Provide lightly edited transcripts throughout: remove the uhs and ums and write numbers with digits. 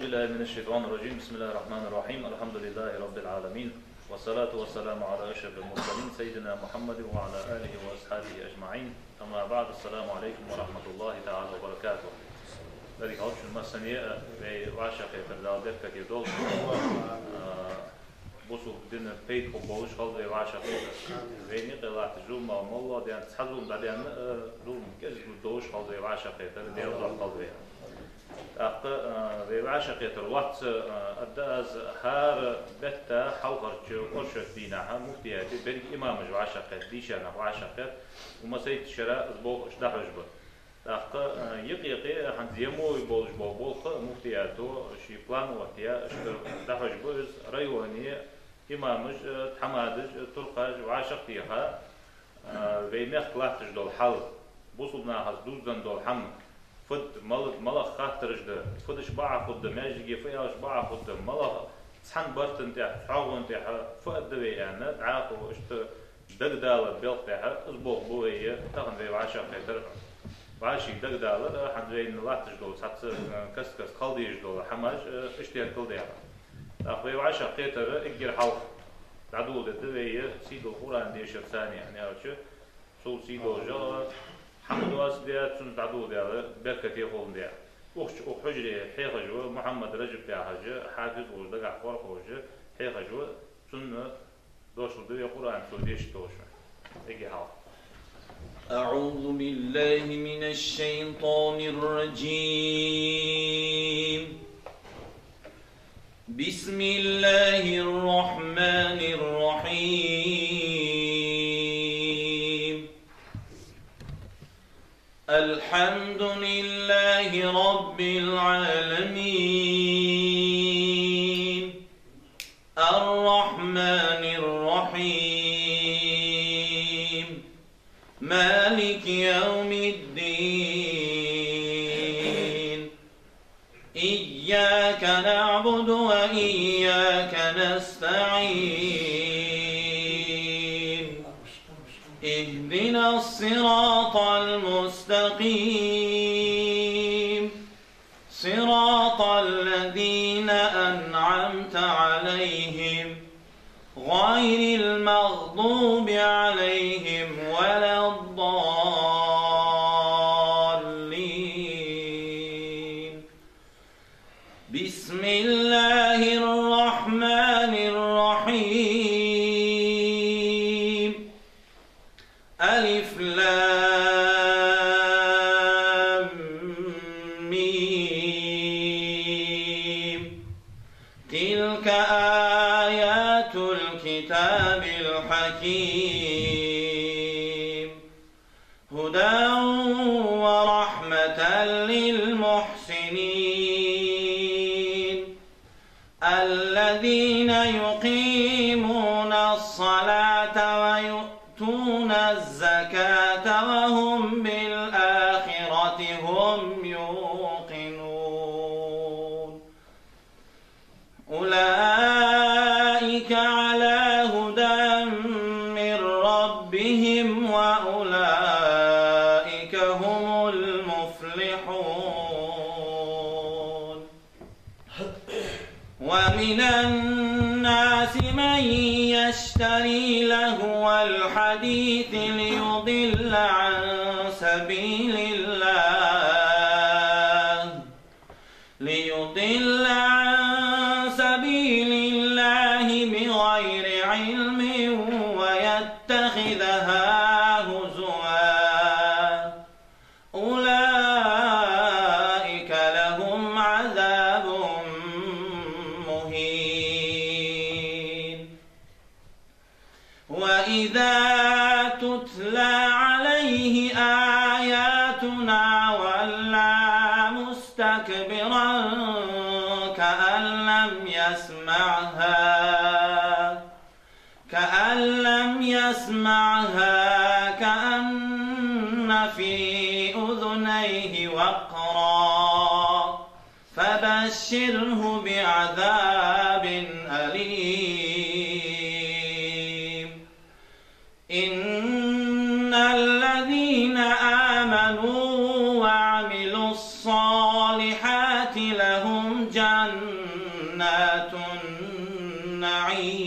بالله من الشيطان الرجيم. بسم الله الرحمن الرحيم. الحمد لله رب العالمين، والصلاة والسلام على أشرف المرسلين سيدنا محمد وعلى آله وأصحابه أجمعين. أما بعد، السلام عليكم ورحمة الله تعالى وبركاته. ذلك أوشن مسنية وعشق فردالدك كيدول بوسو دين بيت بوش خلد وعشق ويني قلعت جوم والله ديان تحزون بعدين روم كذب دوش خلد وعشق فردال خلد وعشق الوقت أداز هار بتا حوقرج أرشد دينها مفتياتي بين إمام وعشق ديشنا وعشق ومسيت شراء زبوق اشتحج به يقيقي حنزيمو يبولج بولخ مفتياتو شي بلان وقتيا اشتحج بوز ريواني إمامج تحمادج ترقاج وعشق فيها ويميخ لاحتج دول حل بوصلنا هزدوز دول حم فد ملخ خاطرج ده فدش باع خد ماجي فياش باع خد ملخ صحن برتن تاع حاول تاع فد بيانا تعاقو اشت دغدال بيل تاع اسبوع بويه تاخن في عشاء خاطر باشي دغدال حنزين لاتج دول سات كسكس قلديج دول حماج اشتير قلديها اخوي عشاء خاطر اجر حوق تعدول ده سيدو القران دي شر ثاني يعني اوتش سو سيدو جا حمد واسديات سن تعدود يا بركة يخون ديا وحجري حيخجوا محمد رجب يا حاجة حافظ ودقع فرق وجه حيخجوا سن دوش ودي قرآن سوديش دوش اجي حاضر. أعوذ بالله من الشيطان الرجيم. بسم الله الرحمن الرحيم. الحمد لله رب العالمين، الرحمن الرحيم، مالك يوم الدين. إياك نعبد وإياك نستعين. اهدنا الصراط المستقيم، صراط الذين أنعمت عليهم غير المغضوب عليهم ولا الضالين. بسم الله الرحمن الرحيم. ألف لام ميم. تلك آيات الكتاب الحكيم، هدى ورحمة للمحسنين الذين يقيمون الصلاة ويؤتون الزكاة وهم بالآخرة هم يوقنون. أولئك على هدى من ربهم وأولئك هم المفلحون. ومن الناس من يشتري لهو الحديث ليضل عن سبيل الله بغير علم ويتخذها هزوا. أولئك لهم عذاب مهين. وإذا تتلى عليه آياتنا ولى مستكبرا كأن لم يسمعها كأن في أذنيه وقرا فبشره بعذاب أليم. إن الذين آمنوا وعملوا الصالحات لهم جنات النعيم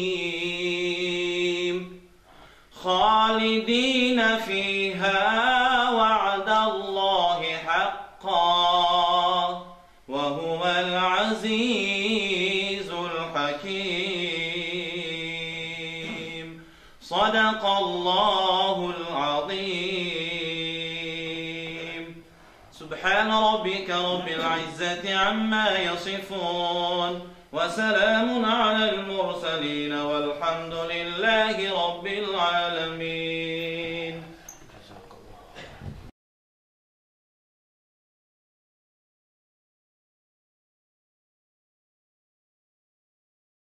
خالدين فيها وعد الله حقا وهو العزيز الحكيم صدق الله العظيم. سبحان ربك رب العزة عما يصفون وسلام على المرسلين والحمد لله رب العالمين.